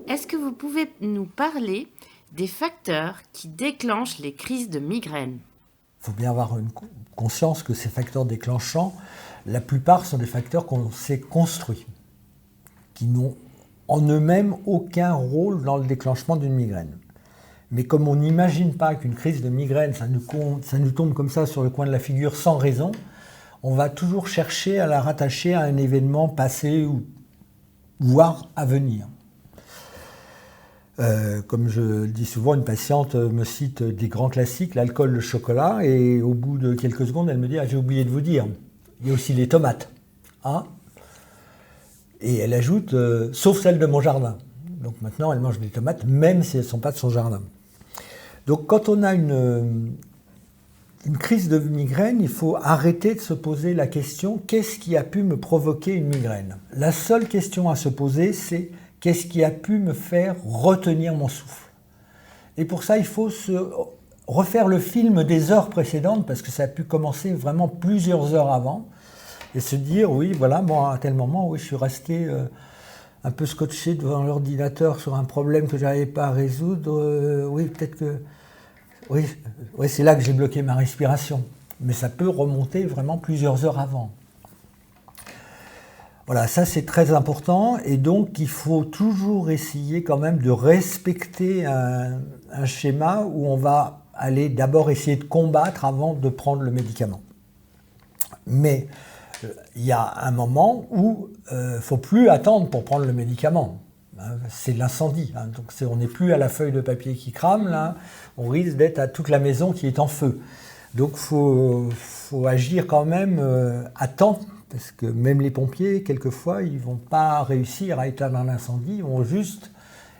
Est-ce que vous pouvez nous parler des facteurs qui déclenchent les crises de migraine? Il faut bien avoir une conscience que ces facteurs déclenchants, la plupart sont des facteurs qu'on s'est construits, qui n'ont en eux-mêmes aucun rôle dans le déclenchement d'une migraine. Mais comme on n'imagine pas qu'une crise de migraine, ça nous tombe comme ça sur le coin de la figure sans raison, on va toujours chercher à la rattacher à un événement passé ou voire à venir. Comme je le dis souvent, une patiente me cite des grands classiques, l'alcool, le chocolat, et au bout de quelques secondes, elle me dit « Ah, j'ai oublié de vous dire, il y a aussi les tomates. Hein » Et elle ajoute « Sauf celles de mon jardin ». Donc maintenant, elle mange des tomates, même si elles ne sont pas de son jardin. Donc quand on a une crise de migraine, il faut arrêter de se poser la question « Qu'est-ce qui a pu me provoquer une migraine ?» La seule question à se poser, c'est « Qu'est-ce qui a pu me faire retenir mon souffle ?» Et pour ça, il faut se refaire le film des heures précédentes, parce que ça a pu commencer vraiment plusieurs heures avant, et se dire « Oui, voilà, moi, à tel moment, oui, je suis resté un peu scotché devant l'ordinateur sur un problème que je n'arrivais pas à résoudre. Oui, peut-être que... Oui, c'est là que j'ai bloqué ma respiration. » Mais ça peut remonter vraiment plusieurs heures avant. Voilà, ça c'est très important, et donc il faut toujours essayer quand même de respecter un schéma où on va aller d'abord essayer de combattre avant de prendre le médicament. Mais il y a un moment où il ne faut plus attendre pour prendre le médicament. C'est l'incendie, donc on n'est plus à la feuille de papier qui crame, là, on risque d'être à toute la maison qui est en feu. Donc il faut agir quand même à temps. Parce que même les pompiers, quelquefois, ils ne vont pas réussir à éteindre un incendie, ils vont juste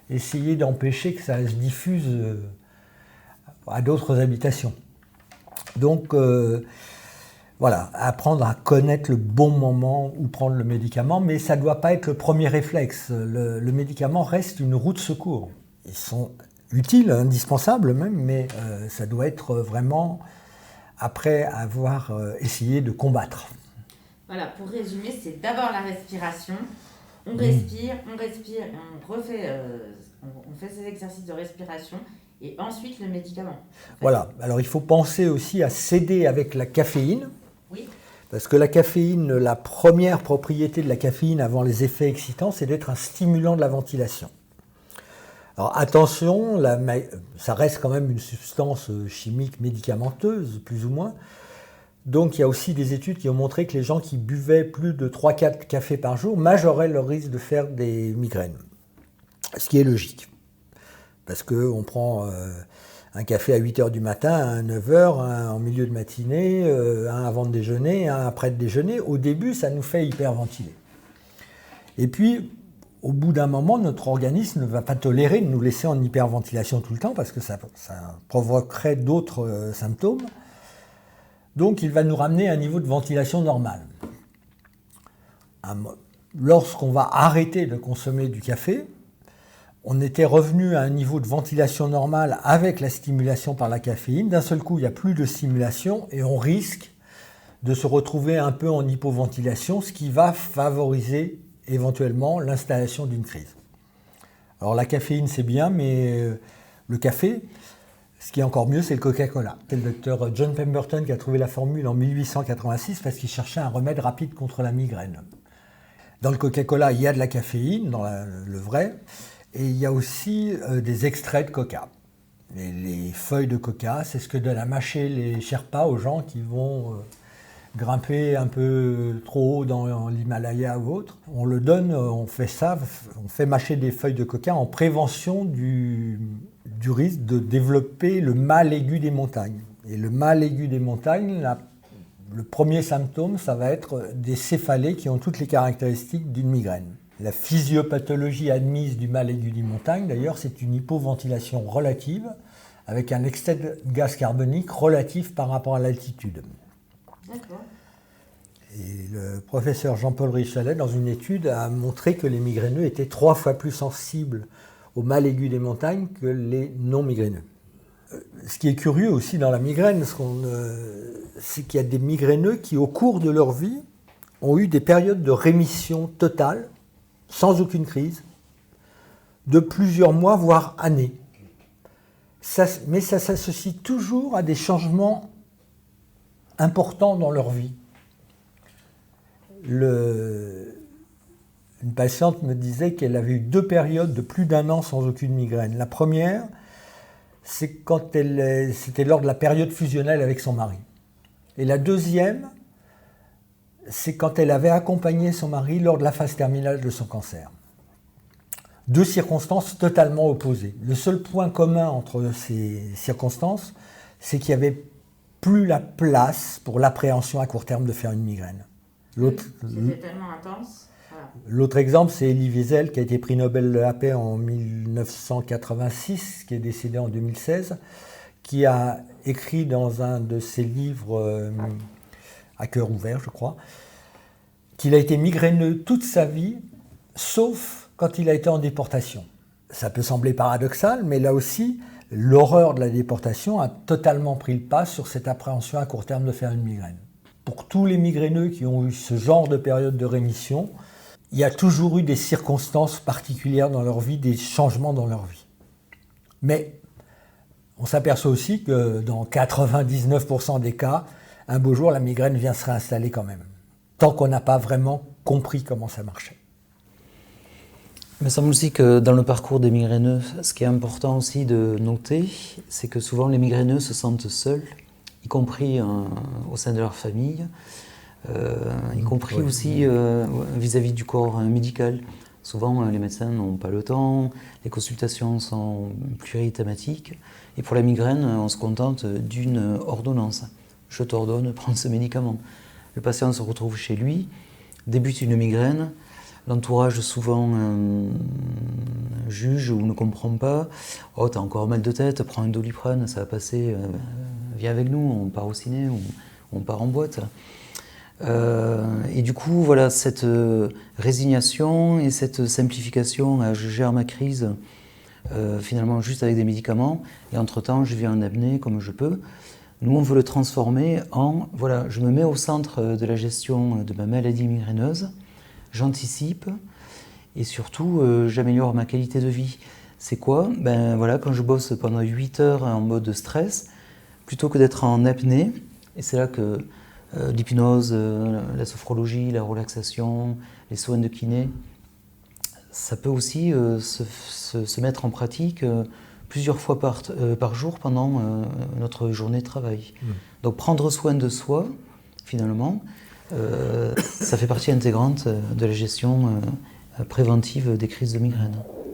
essayer d'empêcher que ça se diffuse à d'autres habitations. Donc, voilà, apprendre à connaître le bon moment où prendre le médicament, mais ça ne doit pas être le premier réflexe. Le médicament reste une roue de secours. Ils sont utiles, indispensables même, mais ça doit être vraiment après avoir essayé de combattre. Voilà, pour résumer, c'est d'abord la respiration. On respire, et on fait ces exercices de respiration, et ensuite le médicament. En fait. Voilà, alors il faut penser aussi à s'aider avec la caféine. Oui. Parce que la caféine, la première propriété de la caféine avant les effets excitants, c'est d'être un stimulant de la ventilation. Alors attention, ça reste quand même une substance chimique médicamenteuse, plus ou moins. Donc il y a aussi des études qui ont montré que les gens qui buvaient plus de 3-4 cafés par jour majoraient leur risque de faire des migraines. Ce qui est logique. Parce qu'on prend un café à 8 h du matin, à 9 h, un en milieu de matinée, un avant de déjeuner, un après de déjeuner. Au début, ça nous fait hyperventiler. Et puis, au bout d'un moment, notre organisme ne va pas tolérer de nous laisser en hyperventilation tout le temps parce que ça provoquerait d'autres symptômes. Donc, il va nous ramener à un niveau de ventilation normal. Lorsqu'on va arrêter de consommer du café, on était revenu à un niveau de ventilation normal avec la stimulation par la caféine. D'un seul coup, il n'y a plus de stimulation et on risque de se retrouver un peu en hypoventilation, ce qui va favoriser éventuellement l'installation d'une crise. Alors la caféine, c'est bien, mais le café... Ce qui est encore mieux, c'est le Coca-Cola. C'est le docteur John Pemberton qui a trouvé la formule en 1886 parce qu'il cherchait un remède rapide contre la migraine. Dans le Coca-Cola, il y a de la caféine, dans le vrai, et il y a aussi des extraits de coca. Et les feuilles de coca, c'est ce que donnent à mâcher les Sherpas aux gens qui vont grimper un peu trop haut dans l'Himalaya ou autre. On le donne, on fait ça, on fait mâcher des feuilles de coca en prévention du risque de développer le mal aigu des montagnes. Et le mal aigu des montagnes, le premier symptôme, ça va être des céphalées qui ont toutes les caractéristiques d'une migraine. La physiopathologie admise du mal aigu des montagnes, d'ailleurs, c'est une hypoventilation relative avec un excès de gaz carbonique relatif par rapport à l'altitude. D'accord. Et le professeur Jean-Paul Richelet, dans une étude, a montré que les migraineux étaient 3 fois plus sensibles au mal aigu des montagnes que les non-migraineux. Ce qui est curieux aussi dans la migraine, c'est qu'il y a des migraineux qui, au cours de leur vie, ont eu des périodes de rémission totale, sans aucune crise, de plusieurs mois, voire années. Mais ça s'associe toujours à des changements importants dans leur vie. Une patiente me disait qu'elle avait eu 2 périodes de plus d'1 an sans aucune migraine. La première, c'était lors de la période fusionnelle avec son mari. Et la deuxième, c'est quand elle avait accompagné son mari lors de la phase terminale de son cancer. 2 circonstances totalement opposées. Le seul point commun entre ces circonstances, c'est qu'il n'y avait plus la place pour l'appréhension à court terme de faire une migraine. C'était tellement intense. Voilà. L'autre exemple, c'est Elie Wiesel, qui a été prix Nobel de la paix en 1986, qui est décédé en 2016, qui a écrit dans un de ses livres, à cœur ouvert, je crois, qu'il a été migraineux toute sa vie, sauf quand il a été en déportation. Ça peut sembler paradoxal, mais là aussi, l'horreur de la déportation a totalement pris le pas sur cette appréhension à court terme de faire une migraine. Pour tous les migraineux qui ont eu ce genre de période de rémission, il y a toujours eu des circonstances particulières dans leur vie, des changements dans leur vie. Mais on s'aperçoit aussi que dans 99% des cas, un beau jour, la migraine vient se réinstaller quand même, tant qu'on n'a pas vraiment compris comment ça marchait. Il me semble aussi que dans le parcours des migraineux, ce qui est important aussi de noter, c'est que souvent les migraineux se sentent seuls, y compris au sein de leur famille, y compris aussi vis-à-vis du corps médical. Souvent, les médecins n'ont pas le temps, les consultations sont plurithématiques, et pour la migraine, on se contente d'une ordonnance. Je t'ordonne, prends ce médicament. Le patient se retrouve chez lui, débute une migraine. L'entourage souvent juge ou ne comprend pas. « Oh, t'as encore mal de tête, prends un Doliprane, ça va passer, viens avec nous, on part au ciné, ou on part en boîte. » Et du coup, voilà, cette résignation et cette simplification, je gère ma crise finalement juste avec des médicaments, et entre-temps, je vis en apnée comme je peux. Nous, on veut le transformer en, voilà, je me mets au centre de la gestion de ma maladie migraineuse, j'anticipe et surtout j'améliore ma qualité de vie. C'est quoi? Ben voilà, quand je bosse pendant 8 heures en mode stress, plutôt que d'être en apnée, et c'est là que l'hypnose, la sophrologie, la relaxation, les soins de kiné, ça peut aussi se mettre en pratique plusieurs fois par jour pendant notre journée de travail. Donc prendre soin de soi, finalement, ça fait partie intégrante de la gestion préventive des crises de migraine.